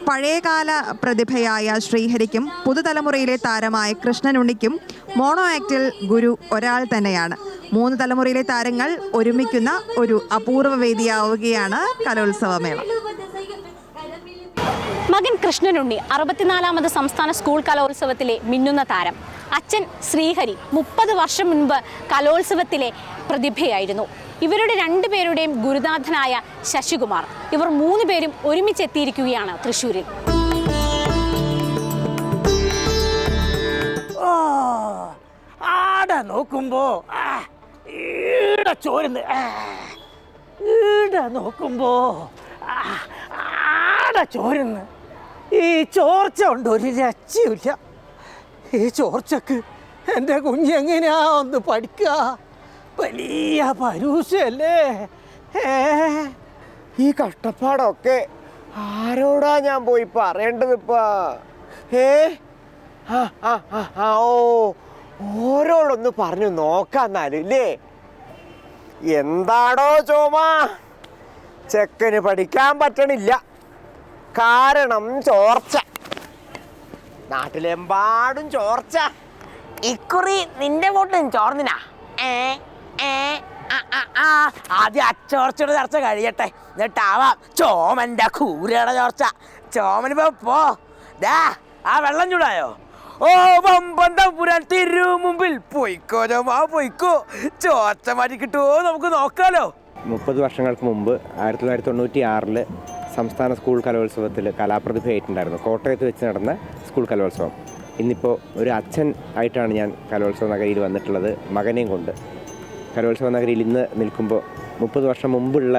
പഴയകാല പ്രതിഭയായ ശ്രീഹരിക്കും പുതുതലമുറയിലെ താരമായ കൃഷ്ണനുണ്ണിക്കും മോണോ ആക്ടിൽ ഗുരു ഒരാൾ തന്നെയാണ്. 3 തലമുറയിലെ താരങ്ങൾ ഒരുമിക്കുന്ന ഒരു അപൂർവ വേദിയാവുകയാണ് കലോത്സവമേള. മകൻ കൃഷ്ണനുണ്ണി 64ാമത് സംസ്ഥാന സ്കൂൾ കലോത്സവത്തിലെ മിന്നുന്ന താരം. അച്ഛൻ ശ്രീഹരി 30 വർഷം മുൻപ് കലോത്സവത്തിലെ പ്രതിഭയായിരുന്നു. ഇവരുടെ 2 പേരുടെയും ഗുരുനാഥനായ ശശികുമാർ. ഇവർ 3 പേരും ഒരുമിച്ചെത്തിയിരിക്കുകയാണ് തൃശ്ശൂരിൽ. ആടെ നോക്കുമ്പോ ഈട ചോരുന്ന്, ഈട നോക്കുമ്പോ ആടെ ചോരുന്ന്. ഈ ചോർച്ച കൊണ്ട് ഒരു രക്ഷയില്ല. ഈ ചോർച്ചക്ക് എൻ്റെ കുഞ്ഞെങ്ങനെയാ ഒന്ന് പഠിക്കുക? വലിയ പരൂഷല്ലേ. ഈ കഷ്ടപ്പാടൊക്കെ ആരോടാ ഞാൻ പോയി പറയേണ്ടതിപ്പാ? ഓരോടൊന്ന് പറഞ്ഞു നോക്കാന്നാലും ഇല്ലേ? എന്താടോ ചോമ, ചെക്കന് പഠിക്കാൻ പറ്റണില്ല, കാരണം ചോർച്ച. നാട്ടിലെമ്പാടും ചോർച്ച. ഇക്കുറി നിന്റെ വോട്ടിന് ചോർന്നിനാ? ആദ്യം അച്ചോർച്ചയുടെ ചർച്ച കഴിയട്ടെ, എന്നിട്ടാവാം ചോമന്റെ കൂരയുടെ ചോർച്ച. ചോമനിപ്പോ പോ. ദാ ആ വെള്ളം ചൂടായോ? ഓ പമ്പന്തപുരാൻ തിരു മുമ്പിൽ പോയിക്കോ ചോമാ, പോയിക്കോ. ചോർച്ച മാറ്റി കിട്ടുമോ നമുക്ക് നോക്കാലോ. 30 വർഷങ്ങൾക്ക് മുമ്പ് 1996 സംസ്ഥാന സ്കൂൾ കലോത്സവത്തിൽ കലാപ്രതിഭയായിട്ടുണ്ടായിരുന്നു. കോട്ടയത്ത് വെച്ച് നടന്ന സ്കൂൾ കലോത്സവം. ഇന്നിപ്പോൾ ഒരു അച്ഛൻ ആയിട്ടാണ് ഞാൻ കലോത്സവ നഗരിയിൽ വന്നിട്ടുള്ളത്, മകനെയും കൊണ്ട്. കലോത്സവ നഗരിയിൽ ഇന്ന് നിൽക്കുമ്പോൾ 30 വർഷം മുമ്പുള്ള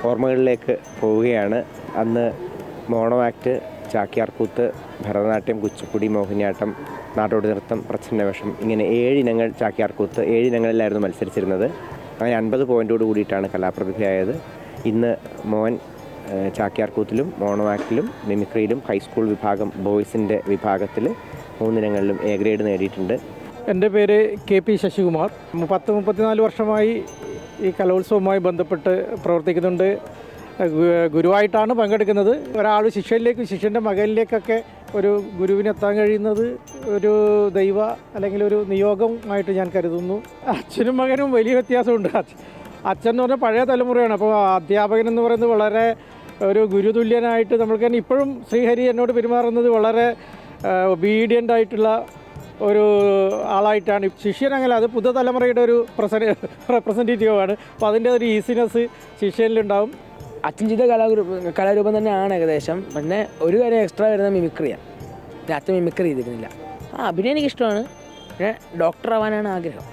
ഓർമ്മകളിലേക്ക് പോവുകയാണ്. അന്ന് മോണോ ആക്ട്, ചാക്യാർകൂത്ത്, ഭരതനാട്യം, കുച്ചിപ്പുടി, മോഹിനിയാട്ടം, നാടോടി നൃത്തം, പ്രച്ഛന്നവേഷം, ഇങ്ങനെ 7 ഇനങ്ങൾ. ചാക്യാർകൂത്ത് 7 ഇനങ്ങളിലായിരുന്നു മത്സരിച്ചിരുന്നത്. അങ്ങനെ 50 പോയിൻറ്റോട് കൂടിയിട്ടാണ് കലാപ്രതിഭയായത്. ഇന്ന് മോൻ ചാക്യാർകൂത്തിലും മോണോ ആക്ടിലും മിമിക്രിയിലും ഹൈസ്കൂൾ വിഭാഗം ബോയ്സിൻ്റെ വിഭാഗത്തിൽ 3 ഇനങ്ങളിലും എ ഗ്രേഡ് നേടിയിട്ടുണ്ട്. എൻ്റെ പേര് KP ശശികുമാർ. 34 വർഷമായി ഈ കലോത്സവവുമായി ബന്ധപ്പെട്ട് പ്രവർത്തിക്കുന്നുണ്ട്. ഗുരുവായിട്ടാണ് പങ്കെടുക്കുന്നത്. ഒരാൾ ശിഷ്യനിലേക്കും ശിഷ്യൻ്റെ മകനിലേക്കൊക്കെ ഒരു ഗുരുവിനെത്താൻ കഴിയുന്നത് ഒരു ദൈവ അല്ലെങ്കിൽ ഒരു നിയോഗമായിട്ട് ഞാൻ കരുതുന്നു. അച്ഛനും മകനും വലിയ വ്യത്യാസമുണ്ട്. അച്ഛൻ എന്ന് പറഞ്ഞാൽ പഴയ തലമുറയാണ്. അപ്പോൾ അധ്യാപകൻ എന്ന് പറയുന്നത് വളരെ ഒരു ഗുരുതുല്യനായിട്ട് നമ്മൾക്ക് തന്നെ ഇപ്പോഴും ശ്രീഹരി എന്നോട് പെരുമാറുന്നത് വളരെ ഒബീഡിയൻ്റ് ആയിട്ടുള്ള ഒരു ആളായിട്ടാണ്. ശിഷ്യൻ അങ്ങനെ, അത് പുതുതലമുറയുടെ ഒരു റെപ്രസെൻറ്റേറ്റീവാണ്. അപ്പോൾ അതിൻ്റെ ഒരു ഈസിനെസ് ശിഷ്യനിലുണ്ടാവും. അച്ഛൻ ചെയ്ത കലാരൂപം തന്നെയാണ് ഏകദേശം. പിന്നെ ഒരു കാര്യം എക്സ്ട്രാ വരുന്ന മിമിക്രിയാണ്. അച്ഛൻ മിമിക്രി ചെയ്തിരുന്നില്ല. അഭിനയം എനിക്കിഷ്ടമാണ്. പിന്നെ ഡോക്ടർ ആവാനാണ് ആഗ്രഹം.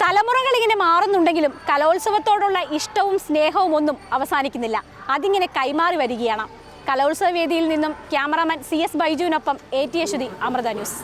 തലമുറകൾ ഇങ്ങനെ മാറുന്നുണ്ടെങ്കിലും കലോത്സവത്തോടുള്ള ഇഷ്ടവും സ്നേഹവും ഒന്നും അവസാനിക്കുന്നില്ല. അതിങ്ങനെ കൈമാറി വരികയാണ്. കലോത്സവ വേദിയിൽ നിന്നും ക്യാമറാമാൻ CS ബൈജുവിനൊപ്പം AT അശ്വതി, അമൃത ന്യൂസ്.